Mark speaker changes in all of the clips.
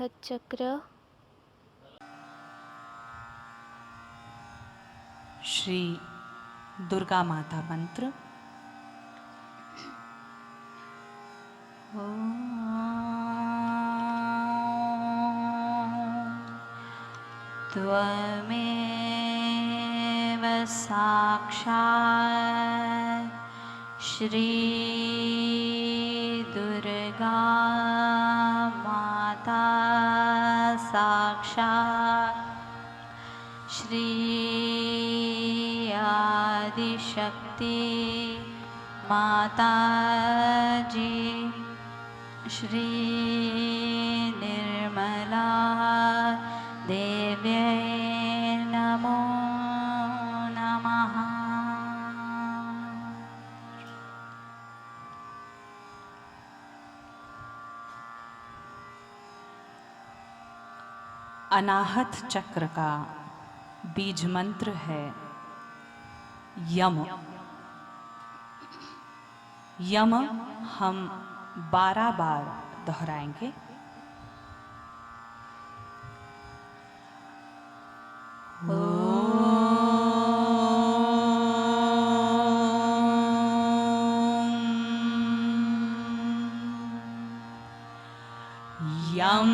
Speaker 1: अनाहत चक्र।
Speaker 2: श्री दुर्गा माता मंत्र। त्वमेव साक्षात् श्री दुर्गा माता साक्षात् श्री आदिशक्ति माता जी श्री निर्मला देव्यै नमो नमः। अनाहत चक्र का बीज मंत्र है यम। यम हम 12 बार दोहराएंगे। यम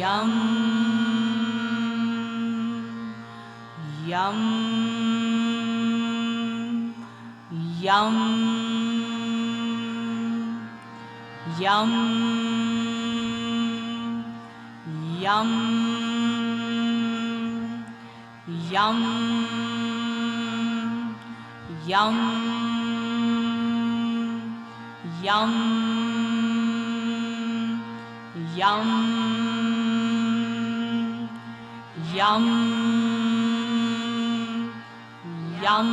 Speaker 2: यम यम यम यम यम यम यम यम यम यम यम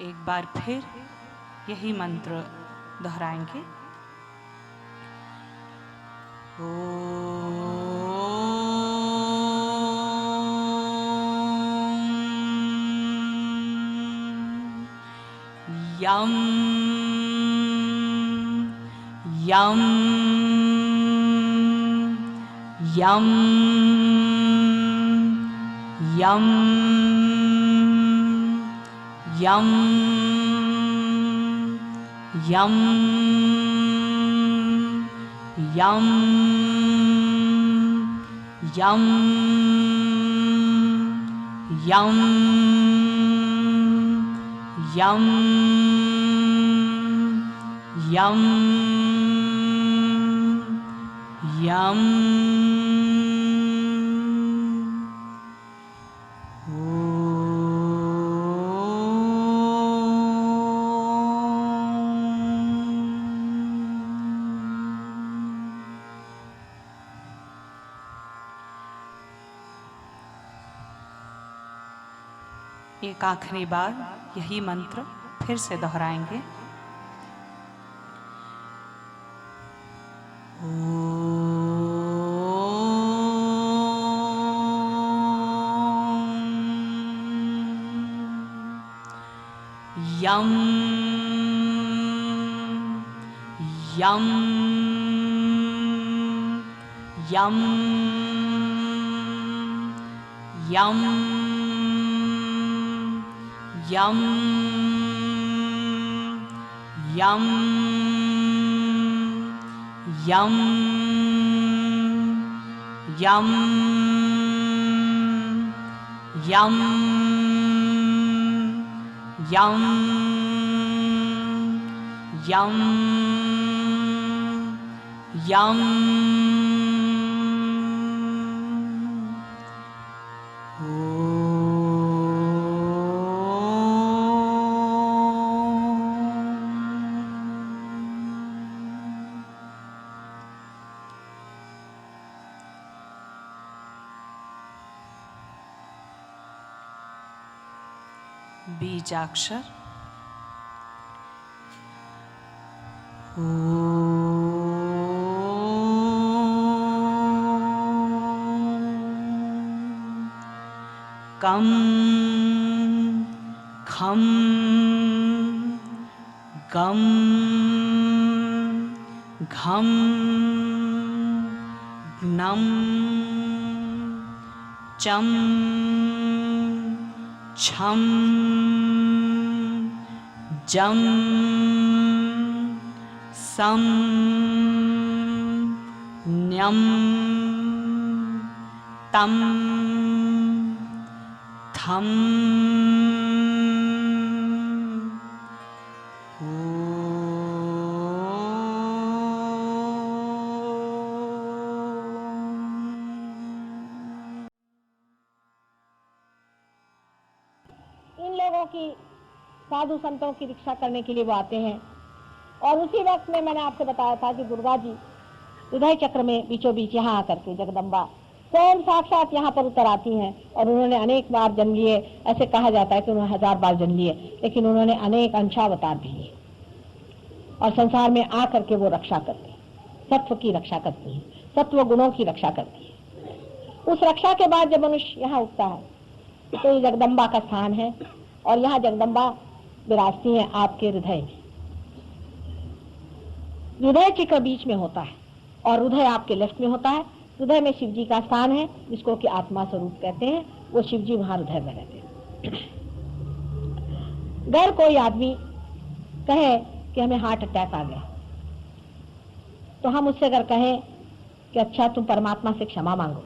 Speaker 2: एक बार फिर यही मंत्र दोहराएंगे। यम यम यम यम यम यम यम यम यम यम यम यम एक आखिरी बार यही मंत्र फिर से दोहराएंगे। यम यम यम यम यम यम यम यम यम यम यम यम बीजाक्षर कं खं गं घं नं चं छं जं सं न्यं तं थं
Speaker 1: इन लोगों की साधु संतों की रक्षा करने के लिए वो आते हैं। और उसी वक्त में मैंने आपसे बताया था कि दुर्गा जी हृदय चक्र में बीचों बीच यहाँ आकर के जगदम्बा स्वयं साक्षात यहाँ पर उतर आती हैं। और उन्होंने अनेक बार जन्म लिए। ऐसे कहा जाता है कि उन्होंने 1000 बार जन्म लिए, लेकिन उन्होंने अनेक अंशावतार भी लिए और संसार में आकर के वो रक्षा करती है, सत्व की रक्षा करती है, सत्व गुणों की रक्षा करती है। उस रक्षा के बाद जब मनुष्य यहाँ उठता है तो ये जगदम्बा का स्थान है। और यहाँ जगदम्बा विराजती है आपके हृदय में। हृदय चक्र बीच में होता है और हृदय आपके लेफ्ट में होता है। हृदय में शिव जी का स्थान है, जिसको कि आत्मा स्वरूप कहते हैं। वो शिव जी वहां हृदय में रहते हैं। अगर कोई आदमी कहे कि हमें हार्ट अटैक आ गया, तो हम उससे अगर कहें कि अच्छा तुम परमात्मा से क्षमा मांगो,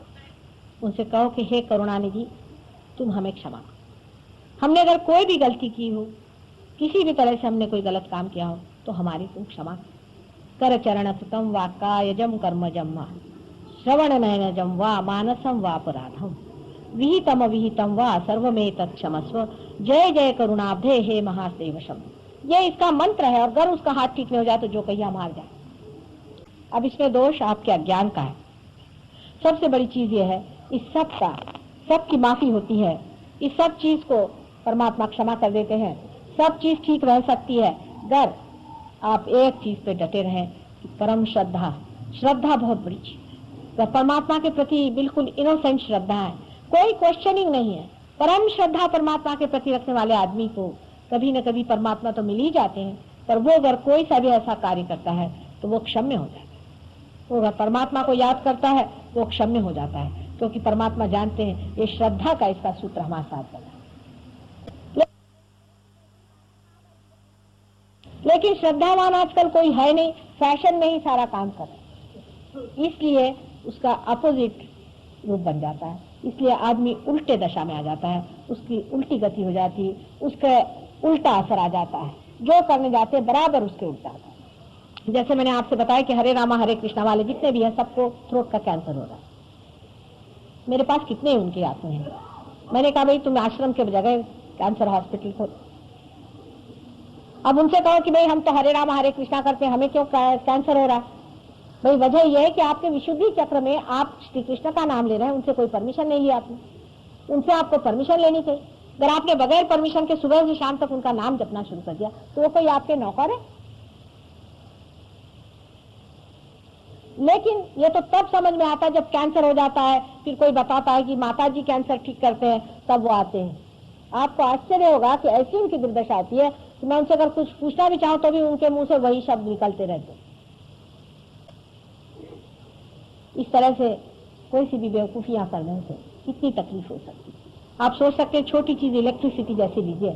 Speaker 1: उनसे कहो कि हे करुणानिधि तुम हमें क्षमा करो। हमने अगर कोई भी गलती की हो, किसी भी तरह से हमने कोई गलत काम किया हो, तो हमारी तुम क्षमा कर चरण सुतम वा कायजम कर्मजम वा श्रवण नयनजम वा मानसम वा अपराधम विहितम अविहितम वा सर्वमेतत् क्षमस्व जय जय करुणाब्धे हे महासेवशम। ये इसका मंत्र है। और अगर उसका हाथ ठीक नहीं हो जाए तो जो कहिया मार जाए। अब इसमें दोष आपके अज्ञान का है। सबसे बड़ी चीज ये है, इस सब का सबकी माफी होती है। इस सब चीज को परमात्मा क्षमा कर देते हैं। सब चीज ठीक रह सकती है अगर आप एक चीज पे डटे रहें कि परम श्रद्धा। श्रद्धा बहुत बड़ी चीज है। परमात्मा के प्रति बिल्कुल इनोसेंट श्रद्धा है, कोई क्वेश्चनिंग नहीं है। परम श्रद्धा परमात्मा के प्रति रखने वाले आदमी को कभी न कभी परमात्मा तो मिल ही जाते हैं, पर वो अगर कोई सा भी ऐसा कार्य करता है तो वो क्षम्य हो जाता है। वो अगर परमात्मा को याद करता है वो क्षम्य हो जाता है, क्योंकि परमात्मा जानते हैं ये श्रद्धा का इसका सूत्र हमारे साथ बना। लेकिन श्रद्धावान आजकल कोई है नहीं, फैशन में ही सारा काम कर रहा है, इसलिए उसका अपोजिट रूप बन जाता है। इसलिए आदमी उल्टे दशा में आ जाता है, उसकी उल्टी गति हो जाती है, उसका उल्टा असर आ जाता है। जो करने जाते हैं बराबर उसके उल्टा आता है। जैसे मैंने आपसे बताया कि हरे रामा हरे कृष्णा वाले जितने भी हैं सबको थ्रोट का कैंसर हो रहा है। मेरे पास कितने उनके आते हैं। मैंने कहा भाई तुम आश्रम के जगह कैंसर हॉस्पिटल खोलो। अब उनसे कहो कि भाई हम तो हरे राम हरे कृष्णा करते हैं, हमें क्यों कैंसर हो रहा है? भाई वजह यह है कि आपके विशुद्धि चक्र में आप श्री कृष्ण का नाम ले रहे हैं, उनसे कोई परमिशन नहीं लिया आपने। उनसे आपको परमिशन लेनी चाहिए। अगर आपने बगैर परमिशन के सुबह से शाम तक उनका नाम जपना शुरू कर दिया तो वो कोई आपके नौकर है? लेकिन ये तो तब समझ में आता है जब कैंसर हो जाता है, फिर कोई बताता है कि माता जी कैंसर ठीक करते हैं, तब वो आते हैं। आपको आश्चर्य होगा कि ऐसी उनकी दुर्दशा होती है कि मैं उनसे अगर कुछ पूछना भी चाहूं तो भी उनके मुंह से वही शब्द निकलते रहते। इस तरह से कोई सी भी बेवकूफियां करने से कितनी तकलीफ हो सकती है। आप सोच सकते हैं छोटी चीज इलेक्ट्रिसिटी जैसे लीजिए,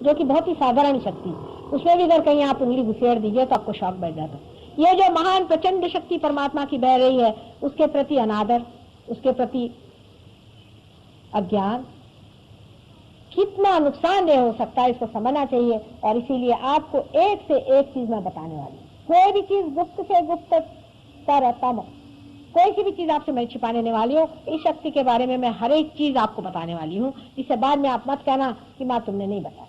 Speaker 1: जो कि बहुत ही साधारण शक्ति, उसमें भी अगर कहीं आप उंगली घुसेड़ दीजिए तो आपको शॉक बैठ जाता है। ये जो महान प्रचंड शक्ति परमात्मा की बह रही है, उसके प्रति अनादर, उसके प्रति अज्ञान कितना नुकसानदेह हो सकता है, इसको समझना चाहिए। और इसीलिए आपको एक से एक चीज मैं बताने वाली हूँ। कोई भी चीज गुप्त से गुप्त तरतम, कोई सी भी चीज आपसे मैं छिपाने नहीं वाली हूँ। इस शक्ति के बारे में मैं हर एक चीज आपको बताने वाली हूँ, जिससे बाद में आप मत कहना कि माँ तुमने नहीं बताया।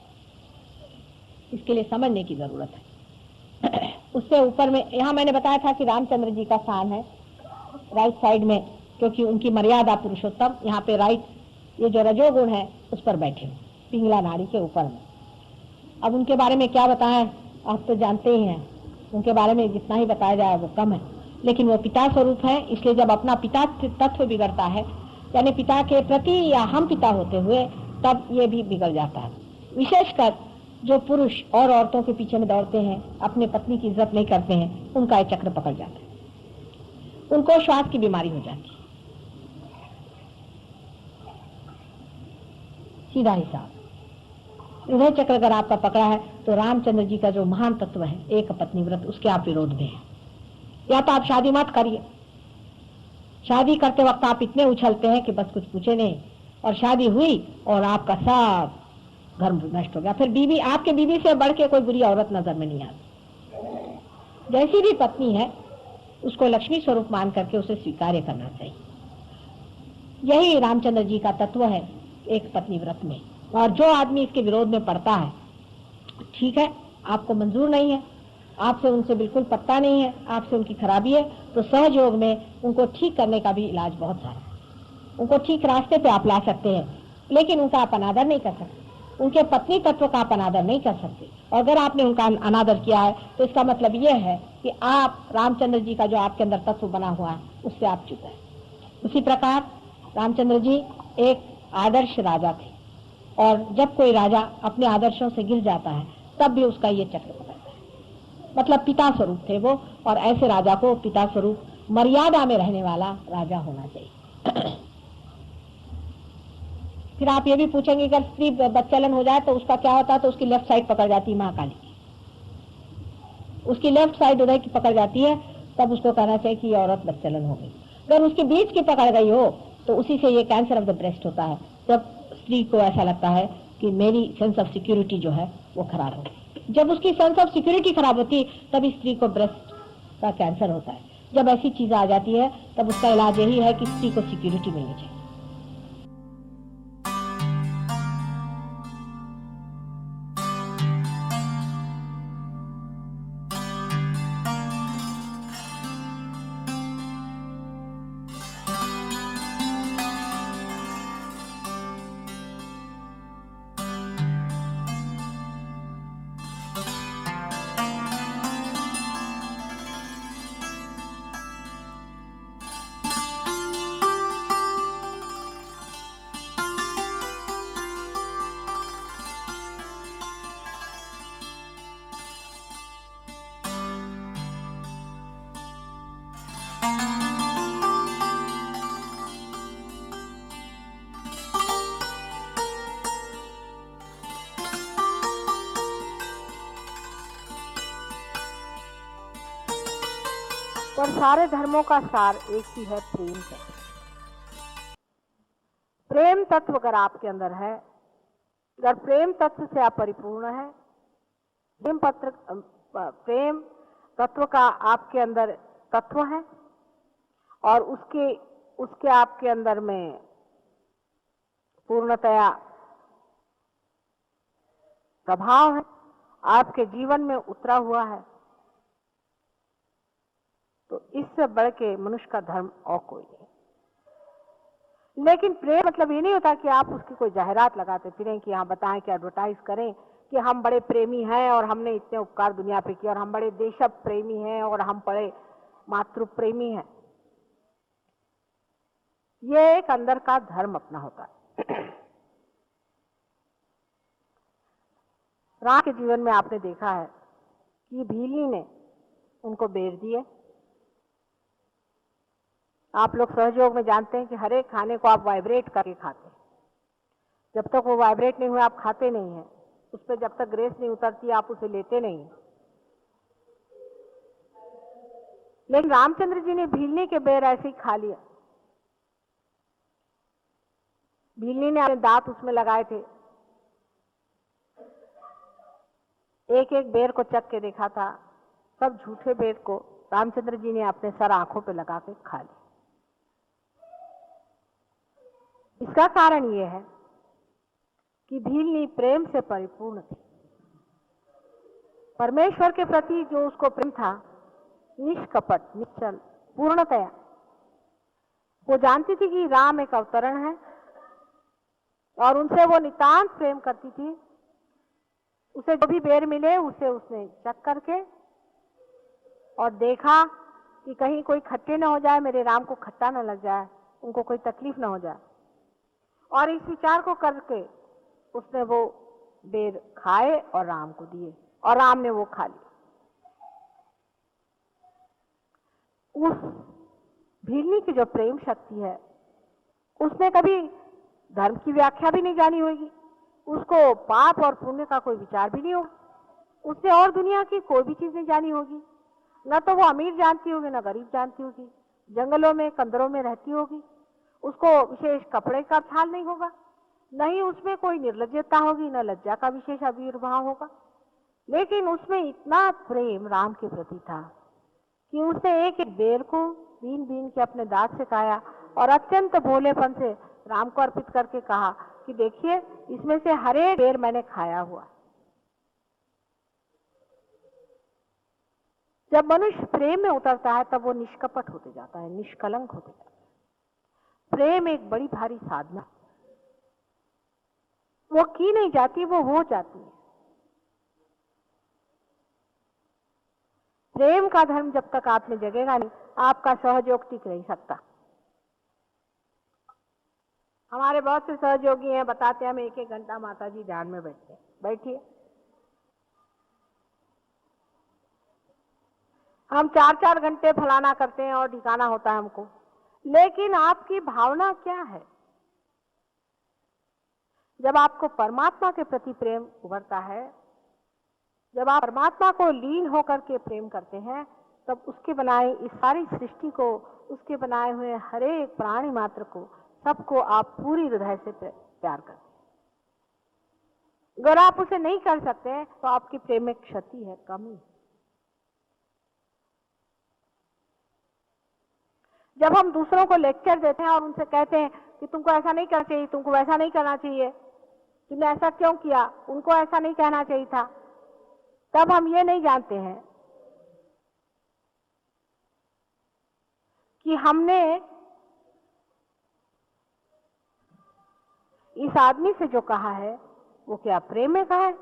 Speaker 1: इसके लिए समझने की जरूरत है। उससे ऊपर में यहाँ मैंने बताया था कि रामचंद्र जी का स्थान है राइट साइड में, क्योंकि उनकी मर्यादा पुरुषोत्तम यहाँ पे राइट, ये जो रजोगुण है उस पर बैठे हैं, पिंगला नाड़ी के ऊपर में। अब उनके बारे में क्या बताएं, आप तो जानते ही हैं। उनके बारे में जितना ही बताया जाए वो कम है, लेकिन वो पिता स्वरूप है। इसलिए जब अपना पिता तत्व बिगड़ता है, यानी पिता के प्रति या हम पिता होते हुए, तब ये भी बिगड़ जाता है। विशेषकर जो पुरुष और औरतों के पीछे में दौड़ते हैं, अपने पत्नी की इज्जत नहीं करते हैं, उनका ये चक्र पकड़ जाता है, उनको श्वास की बीमारी हो जाती है। सीधा हिसाब। हृदय चक्र अगर आपका पकड़ा है तो रामचंद्र जी का जो महान तत्व है एक पत्नी व्रत, उसके आप विरोध में हैं। या तो आप शादी मत करिए, शादी करते वक्त आप इतने उछलते हैं कि बस कुछ पूछे नहीं, और शादी हुई और आपका सब घर नष्ट हो गया। फिर बीवी, आपके बीवी से बढ़ के कोई बुरी औरत नजर में नहीं आती। जैसी भी पत्नी है उसको लक्ष्मी स्वरूप मान करके उसे स्वीकार्य करना चाहिए। यही रामचंद्र जी का तत्व है एक पत्नी व्रत में। और जो आदमी इसके विरोध में पड़ता है, ठीक है, आपको मंजूर नहीं है, आपसे उनसे बिल्कुल पत्ता नहीं है, आपसे उनकी खराबी है, तो सहयोग में उनको ठीक करने का भी इलाज बहुत सारा है। उनको ठीक रास्ते पे आप ला सकते हैं, लेकिन उनका आप अनादर नहीं कर सकते, उनके पत्नी तत्व का आप अनादर नहीं कर सकते। और अगर आपने उनका अनादर किया है तो इसका मतलब यह है कि आप रामचंद्र जी का जो आपके अंदर तत्व बना हुआ है उससे आप चुके हैं। उसी प्रकार रामचंद्र जी एक आदर्श राजा थे, और जब कोई राजा अपने आदर्शों से गिर जाता है तब भी उसका ये चक्र पकड़ता है। मतलब पिता स्वरूप थे वो, और ऐसे राजा को पिता स्वरूप मर्यादा में रहने वाला राजा होना चाहिए। फिर आप ये भी पूछेंगे कि अगर स्त्री बच्चलन हो जाए तो उसका क्या होता है, तो उसकी लेफ्ट साइड पकड़ जाती है महाकाली की, उसकी लेफ्ट साइड उदय की पकड़ जाती है, तब उसको कहना चाहिए कि औरत बच्चलन हो गई। अगर उसके बीच की पकड़ गई हो तो उसी से ये कैंसर ऑफ द ब्रेस्ट होता है, जब स्त्री को ऐसा लगता है कि मेरी सेंस ऑफ सिक्योरिटी जो है वो खराब हो गई। जब उसकी सेंस ऑफ सिक्योरिटी खराब होती है तब स्त्री को ब्रेस्ट का कैंसर होता है। जब ऐसी चीज आ जाती है तब उसका इलाज यही है कि स्त्री को सिक्योरिटी मिलनी चाहिए। और सारे धर्मों का सार एक ही है, प्रेम तत्व। प्रेम तत्व अगर आपके अंदर है, अगर प्रेम तत्व से आप परिपूर्ण है, प्रेम तत्व का आपके अंदर तत्व है, और उसके आपके अंदर में पूर्णतया प्रभाव है, आपके जीवन में उतरा हुआ है, तो इससे बढ़ के मनुष्य का धर्म और कोई नहीं। लेकिन प्रेम मतलब ये नहीं होता कि आप उसकी कोई जाहिरात लगाते फिरें कि हाँ बताएं, कि एडवर्टाइज करें कि हम बड़े प्रेमी हैं और हमने इतने उपकार दुनिया पे किए, और हम बड़े देश प्रेमी हैं और हम बड़े मातृ प्रेमी हैं। ये एक अंदर का धर्म अपना होता है। राम के जीवन में आपने देखा है कि भीली ने उनको बेर दिए। आप लोग सहयोग में जानते हैं कि हर एक खाने को आप वाइब्रेट करके खाते हैं। जब तक वो वाइब्रेट नहीं हुआ आप खाते नहीं हैं, उस पर जब तक ग्रेस नहीं उतरती आप उसे लेते नहीं। लेकिन रामचंद्र जी ने भीलनी के बेर ऐसे ही खा लिया। भीलनी ने अपने दांत उसमें लगाए थे, एक एक बेर को चख के देखा था, सब झूठे बेर को रामचंद्र जी ने अपने सर आंखों पे लगा के खा लिया। इसका कारण यह है कि भीलनी प्रेम से परिपूर्ण थी। परमेश्वर के प्रति जो उसको प्रेम था, निष्कपट, निश्चल, पूर्णतया, वो जानती थी कि राम एक अवतरण है और उनसे वो नितांत प्रेम करती थी। उसे जो भी बेर मिले उसे उसने चख करके और देखा कि कहीं कोई खट्टे न हो जाए, मेरे राम को खट्टा न लग जाए, उनको कोई तकलीफ न हो जाए। और इस विचार को करके उसने वो बेर खाए और राम को दिए और राम ने वो खा लिया। उस भीलनी की जो प्रेम शक्ति है, उसने कभी धर्म की व्याख्या भी नहीं जानी होगी, उसको पाप और पुण्य का कोई विचार भी नहीं होगा, उसने और दुनिया की कोई भी चीज नहीं जानी होगी। न तो वो अमीर जानती होगी, न गरीब जानती होगी, जंगलों में कंदरों में रहती होगी, उसको विशेष कपड़े का ख्याल नहीं होगा, न ही उसमें कोई निर्लज्जता होगी, न लज्जा का विशेष आविर्भाव होगा। लेकिन उसमें इतना प्रेम राम के प्रति था कि उसने एक एक बेर को बीन बीन के अपने दांत से खाया और अत्यंत भोलेपन से राम को अर्पित करके कहा कि देखिए, इसमें से हर एक बेर मैंने खाया हुआ। जब मनुष्य प्रेम में उतरता है तब वो निष्कपट होते जाता है, निष्कलंक होते जाता है। प्रेम एक बड़ी भारी साधना, वो की नहीं जाती, वो हो जाती है। प्रेम का धर्म जब तक आप में जगेगा नहीं, आपका सहयोग टिक नहीं सकता। हमारे बहुत से सहयोगी हैं, बताते हैं हम एक एक घंटा माता जी ध्यान में बैठते हैं। बैठिए, हम 4-4 घंटे फलाना करते हैं और ठिकाना होता है हमको, लेकिन आपकी भावना क्या है? जब आपको परमात्मा के प्रति प्रेम उभरता है, जब आप परमात्मा को लीन होकर के प्रेम करते हैं, तब उसके बनाए इस सारी सृष्टि को, उसके बनाए हुए हर एक प्राणी मात्र को, सबको आप पूरी हृदय से प्यार करते हैं। अगर आप उसे नहीं कर सकते तो आपकी प्रेम में क्षति है, कमी। जब हम दूसरों को लेक्चर देते हैं और उनसे कहते हैं कि तुमको ऐसा नहीं करना चाहिए, तुमको वैसा नहीं करना चाहिए, तुमने ऐसा क्यों किया, उनको ऐसा नहीं कहना चाहिए था, तब हम ये नहीं जानते हैं कि हमने इस आदमी से जो कहा है वो क्या प्रेम में कहा है।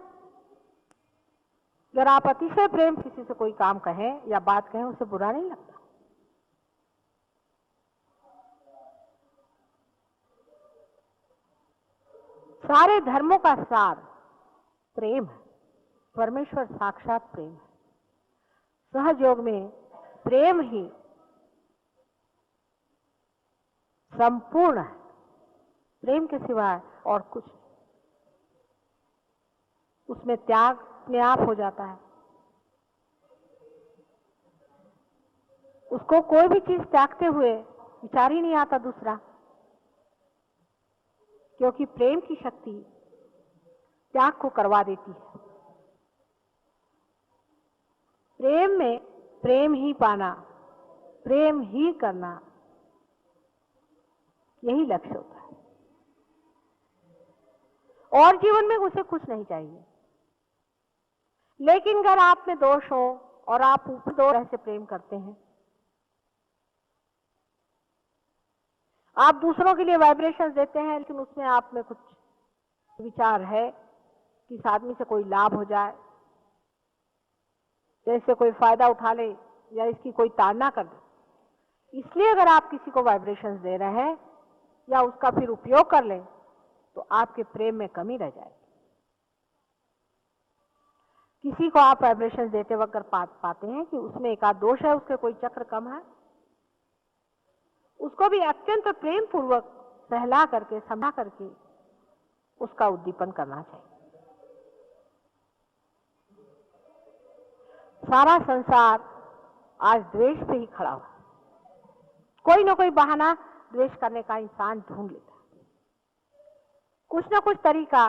Speaker 1: अगर आप अतिशय प्रेम किसी से कोई काम कहें या बात कहें, उसे बुरा नहीं लगता। सारे धर्मों का सार प्रेम है, परमेश्वर साक्षात प्रेम है। सहयोग में प्रेम ही संपूर्ण है, प्रेम के सिवाय और कुछ नहीं। उसमें त्याग अपने आप हो जाता है, उसको कोई भी चीज त्यागते हुए विचार ही नहीं आता दूसरा, क्योंकि प्रेम की शक्ति त्याग को करवा देती है। प्रेम में प्रेम ही पाना, प्रेम ही करना, यही लक्ष्य होता है। और जीवन में उसे कुछ नहीं चाहिए। लेकिन अगर आप में दोष हो और आप ऊपर दो तरह से प्रेम करते हैं, आप दूसरों के लिए वाइब्रेशंस देते हैं, लेकिन उसमें आप में कुछ विचार है कि इस आदमी से कोई लाभ हो जाए, जैसे कोई फायदा उठा ले या इसकी कोई ताड़ना कर दे, इसलिए अगर आप किसी को वाइब्रेशंस दे रहे हैं या उसका फिर उपयोग कर लें, तो आपके प्रेम में कमी रह जाएगी। किसी को आप वाइब्रेशंस देते वक्त पाते हैं कि उसमें एक आध दोष है, उसके कोई चक्र कम है, उसको भी अत्यंत प्रेम पूर्वक सहला करके, समझा करके उसका उद्दीपन करना चाहिए। सारा संसार आज द्वेष पे ही खड़ा हुआ, कोई ना कोई बहाना द्वेष करने का इंसान ढूंढ लेता है, कुछ ना कुछ तरीका।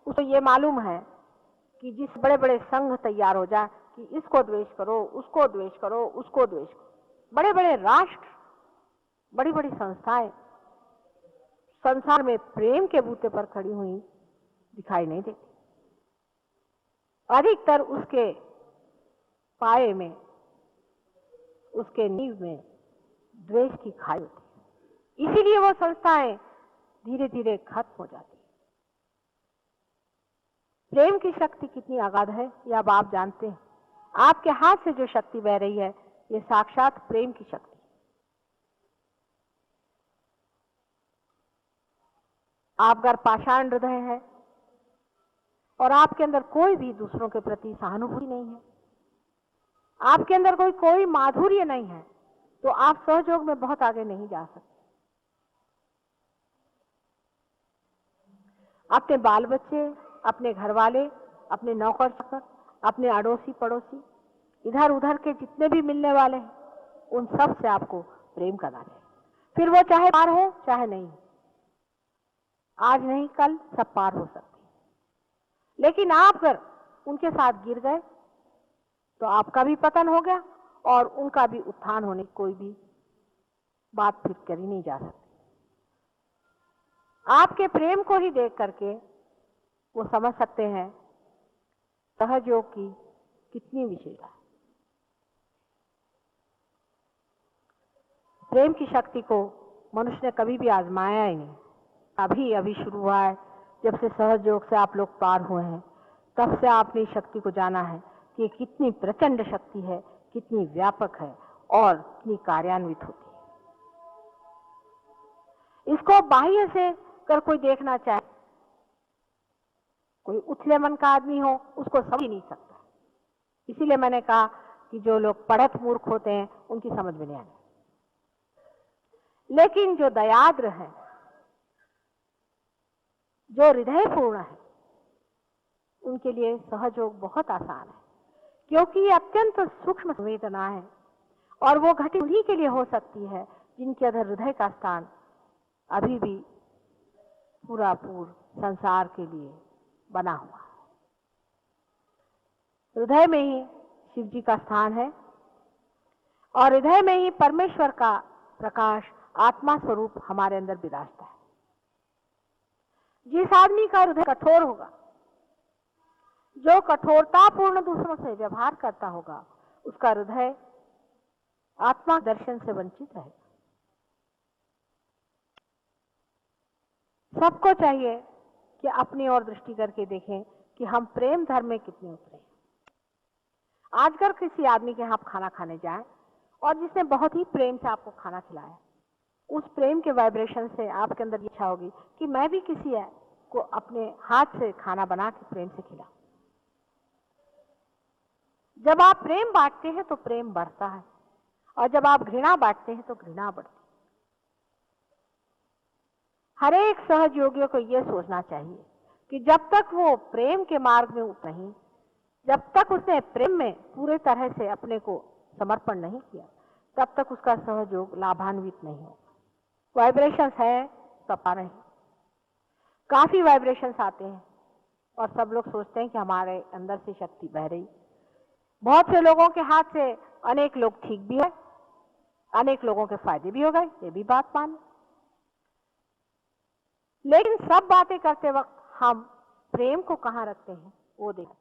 Speaker 1: उसको ये मालूम है कि जिस बड़े बड़े संघ तैयार हो जाए कि इसको द्वेष करो, उसको द्वेष करो, उसको द्वेष करो, बड़े बड़े राष्ट्र, बड़ी बड़ी संस्थाएं संसार में प्रेम के बूते पर खड़ी हुई दिखाई नहीं देती। अधिकतर उसके पाए में, उसके नींव में द्वेष की खाई होती है, इसीलिए वो संस्थाएं धीरे धीरे खत्म हो जाती है। प्रेम की शक्ति कितनी अगाध है, यह अब आप जानते हैं। आपके हाथ से जो शक्ति बह रही है, ये साक्षात प्रेम की शक्ति। आप अगर पाषाण हृदय है और आपके अंदर कोई भी दूसरों के प्रति सहानुभूति नहीं है, आपके अंदर कोई माधुर्य नहीं है, तो आप सहयोग में बहुत आगे नहीं जा सकते। अपने बाल बच्चे, अपने घर वाले, अपने नौकर चाकर, अपने अड़ोसी पड़ोसी, इधर उधर के जितने भी मिलने वाले हैं, उन सब से आपको प्रेम करना चाहिए। फिर वो चाहे पार हो चाहे नहीं, आज नहीं कल सब पार हो सकते। लेकिन आप अगर उनके साथ गिर गए तो आपका भी पतन हो गया और उनका भी उत्थान होने की कोई भी बात फिर करी नहीं जा सकती। आपके प्रेम को ही देख करके वो समझ सकते हैं सहयोग की कितनी विशेषता है। प्रेम की शक्ति को मनुष्य ने कभी भी आजमाया ही नहीं, अभी शुरू हुआ है। जब से सहयोग से आप लोग पार हुए हैं, तब से आपने इस शक्ति को जाना है कि ये कितनी प्रचंड शक्ति है, कितनी व्यापक है और कितनी कार्यान्वित होती है। इसको बाह्य से कर कोई देखना चाहे, कोई उथले मन का आदमी हो, उसको समझ ही नहीं सकता। इसीलिए मैंने कहा कि जो लोग पढ़त मूर्ख होते हैं उनकी समझ में नहीं आती, लेकिन जो दयाद्र है, जो हृदयपूर्ण है, उनके लिए सहयोग बहुत आसान है, क्योंकि ये अत्यंत सूक्ष्म संवेदना है और वो घटी उन्हीं के लिए हो सकती है जिनके अंदर हृदय का स्थान अभी भी पूरा संसार के लिए बना हुआ है। हृदय में ही शिव जी का स्थान है और हृदय में ही परमेश्वर का प्रकाश आत्मा स्वरूप हमारे अंदर विराजता है। जिस आदमी का हृदय कठोर होगा, जो कठोरतापूर्ण दूसरों से व्यवहार करता होगा, उसका हृदय आत्मा दर्शन से वंचित रहेगा। सबको चाहिए कि अपनी ओर दृष्टि करके देखें कि हम प्रेम धर्म में कितने उतरे हैं। आजकल किसी आदमी के यहाँ आप खाना खाने जाएं और जिसने बहुत ही प्रेम से आपको खाना खिलाया, उस प्रेम के वाइब्रेशन से आपके अंदर इच्छा होगी कि मैं भी किसी है को अपने हाथ से खाना बना के प्रेम से खिलाऊं। जब आप प्रेम बांटते हैं तो प्रेम बढ़ता है और जब आप घृणा बांटते हैं तो घृणा बढ़ती है। हर एक सहयोगियों को यह सोचना चाहिए कि जब तक वो प्रेम के मार्ग में नहीं, जब तक उसने प्रेम में पूरे तरह से अपने को समर्पण नहीं किया, तब तक उसका सहयोग लाभान्वित नहीं होगा। वाइब्रेशंस है, सब आ रहे हैं, काफी वाइब्रेशंस आते हैं और सब लोग सोचते हैं कि हमारे अंदर से शक्ति बह रही। बहुत से लोगों के हाथ से अनेक लोग ठीक भी है, अनेक लोगों के फायदे भी हो गए, ये भी बात मान। लेकिन सब बातें करते वक्त हम प्रेम को कहां रखते हैं वो देखें।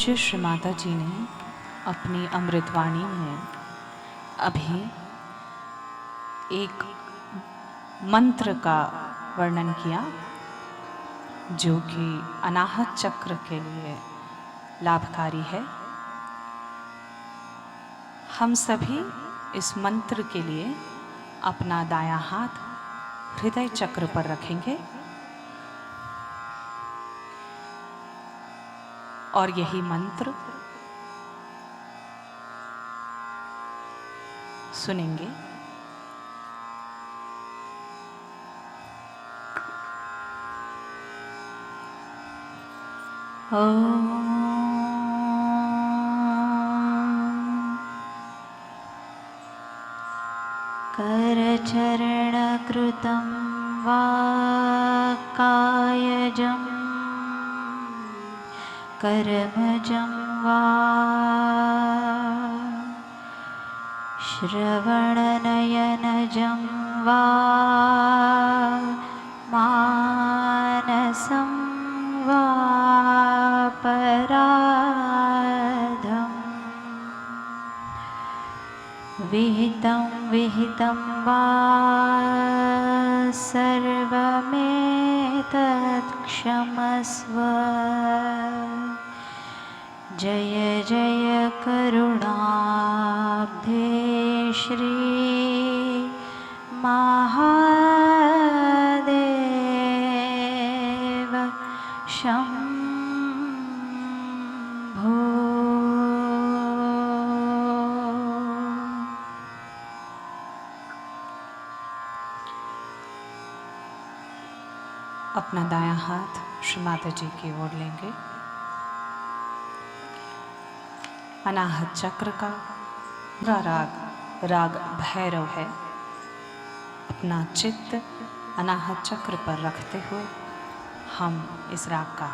Speaker 2: पूज्य श्री माता जी ने अपनी अमृतवाणी में अभी एक मंत्र का वर्णन किया जो कि अनाहत चक्र के लिए लाभकारी है। हम सभी इस मंत्र के लिए अपना दायां हाथ हृदय चक्र पर रखेंगे और यही मंत्र सुनेंगे।
Speaker 3: करचरणकृतं वा कायजं कर्मजं वा श्रवणनयनजं वा मानसं वा पराधम् विहितं वा सर्वमेतत् क्षमस्व। जय जय करुणाब्धे श्री महादेव शम्भो।
Speaker 2: अपना दायां हाथ श्री माता जी की ओर लेंगे। अनाहत चक्र का पूरा राग भैरव है। अपना चित्त अनाहत चक्र पर रखते हुए हम इस राग का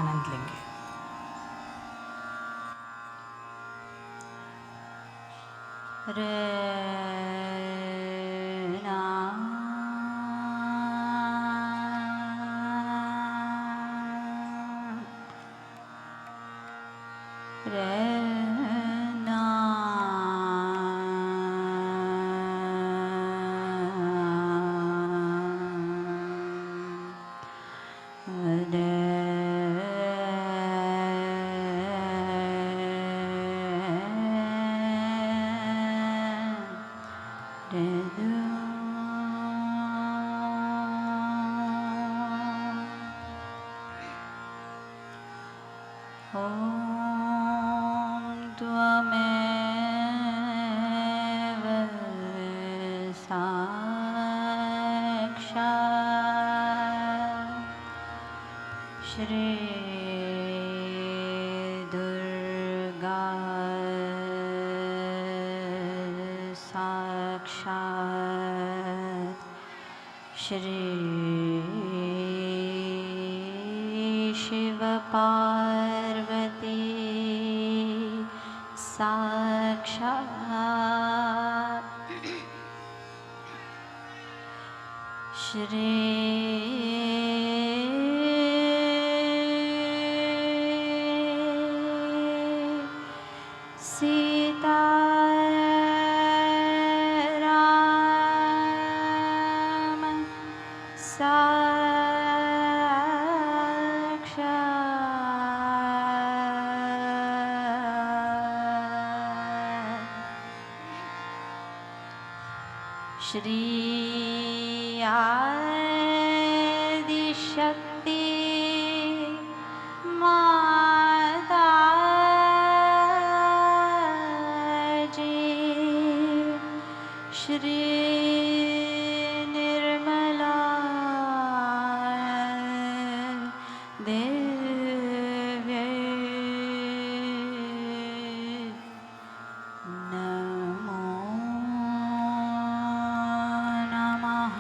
Speaker 2: आनंद लेंगे।
Speaker 3: त्वमेव साक्षात् श्री दुर्गा साक्षात् श्री शिव पार्वती साक्षात् श्री सीता राम साक्षात् श्री आदिशक्ति माता जी श्री निर्मला देवी नमो नमः।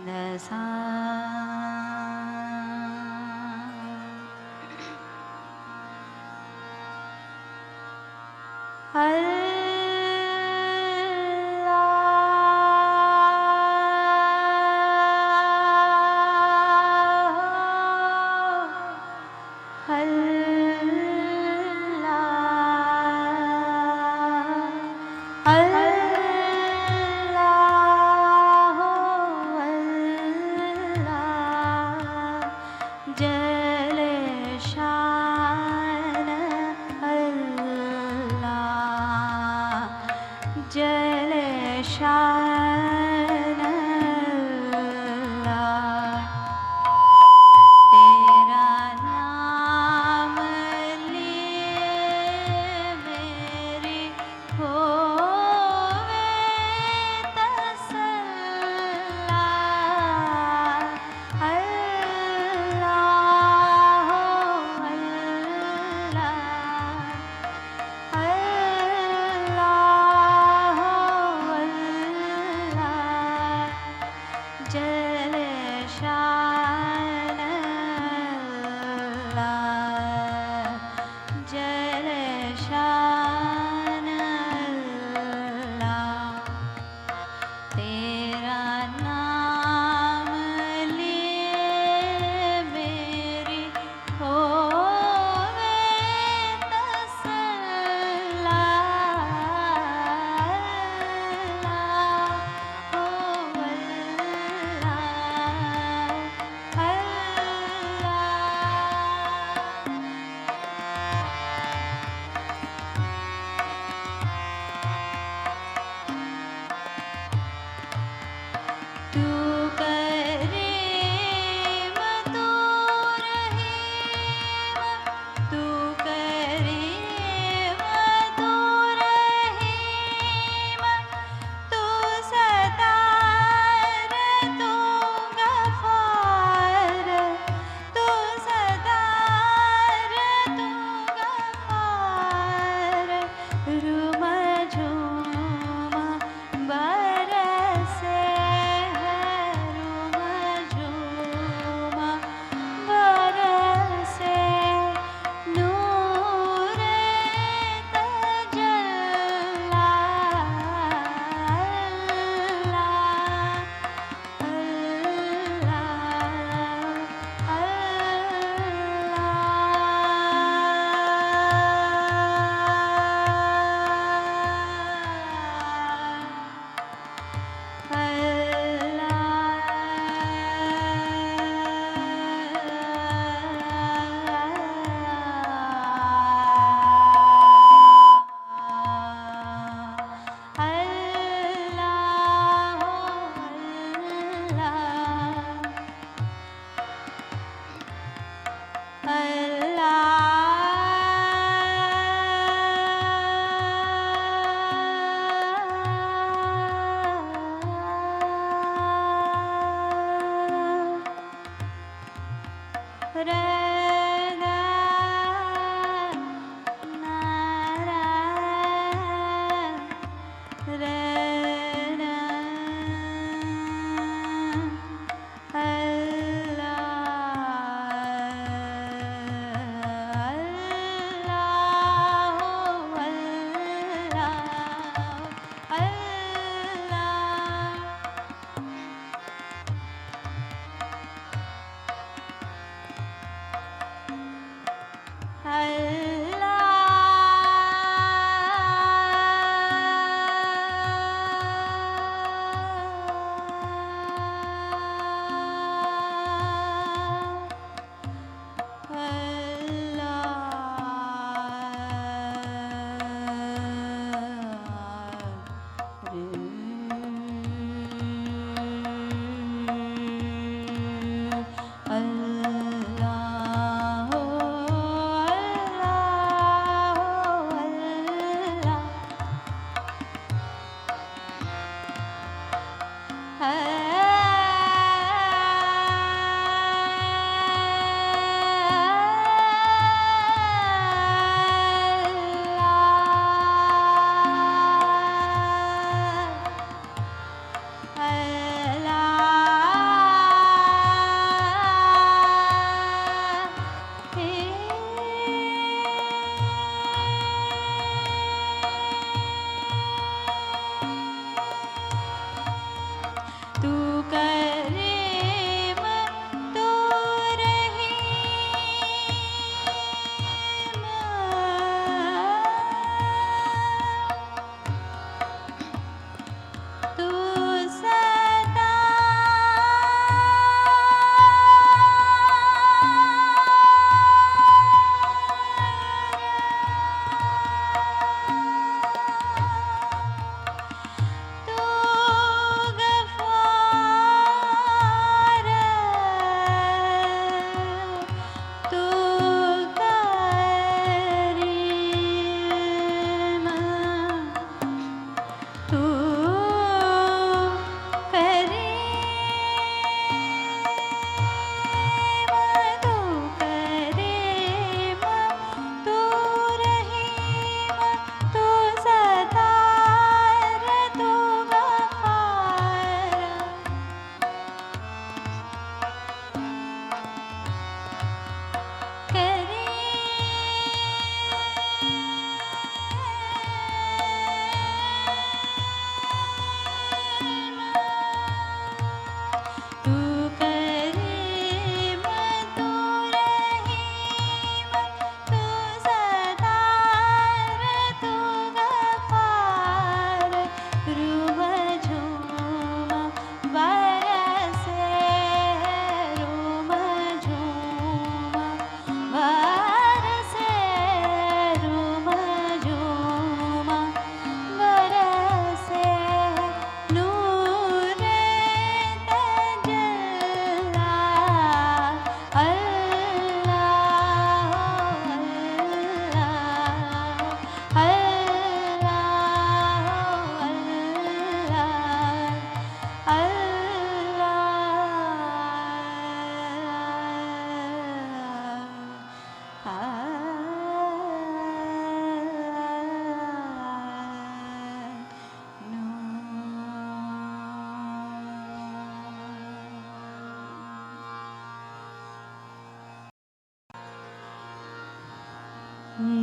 Speaker 3: दसा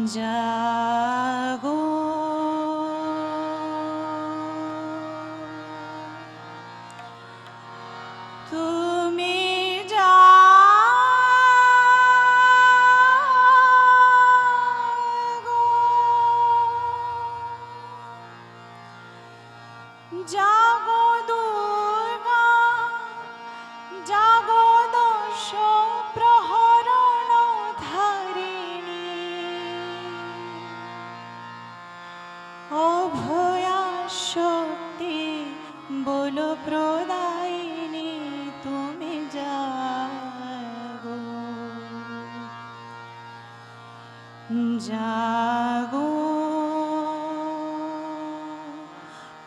Speaker 3: জাগো তুমি জাগো জাগো দুর্গা জাগো দশ প্রহরণ ধারিণী অভয়া শক্তি বল প্রদায়িনী তুমি জাগো জাগো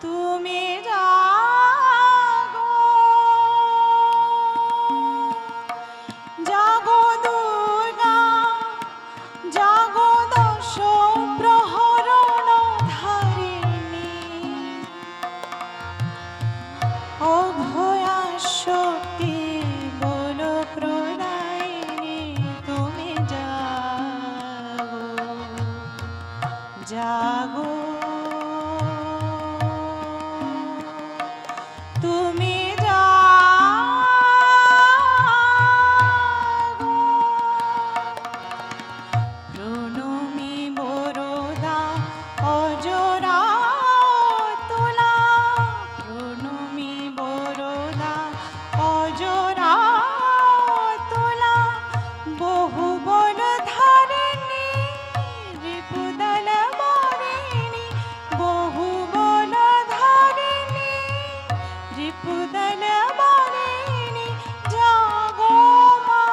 Speaker 3: তুমি জাগো জাগো দুর্গা জাগো দশ প্রহরণ ধারিণী অভয়া শক্তি বল প্রদায়িনী তুমি জাগো জাগো তুমি জাগো প্রণমি বরদা অজরা তোলা প্রণমি বরদা অজরা তোলা বহু বল ধারিণী রিপুদল মরিণী বহু বল ধারিণী রিপুদল মরিণী জাগো মা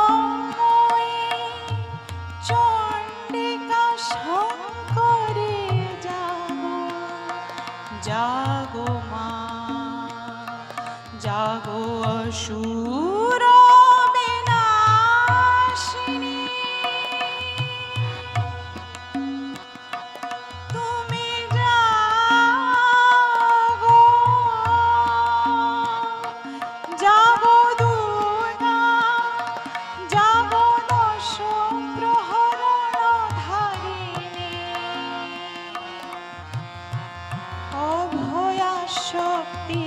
Speaker 3: শরণময়ী চণ্ডিকা শঙ্করী জাগো জাগো মা জাগো অসুর বিনাশিনী তুমি জাগো জাগো দুর্গা জাগো দশ প্রহরণ ধারিণী অভয়া শক্তি